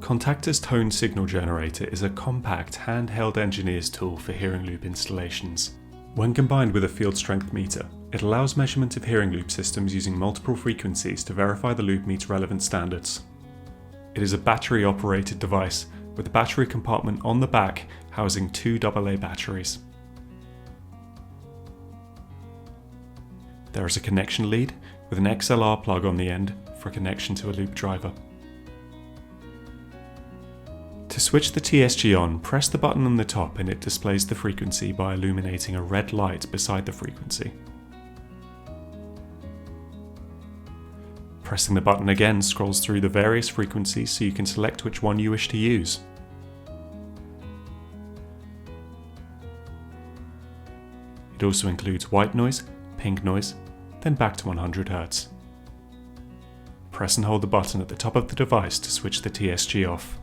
Contacta's tone signal generator is a compact, handheld engineer's tool for hearing loop installations. When combined with a field strength meter, it allows measurement of hearing loop systems using multiple frequencies to verify the loop meets relevant standards. It is a battery-operated device, with the battery compartment on the back housing two AA batteries. There is a connection lead with an XLR plug on the end for connection to a loop driver. To switch the TSG on, press the button on the top and it displays the frequency by illuminating a red light beside the frequency. Pressing the button again scrolls through the various frequencies so you can select which one you wish to use. It also includes white noise, pink noise, then back to 100 Hz. Press and hold the button at the top of the device to switch the TSG off.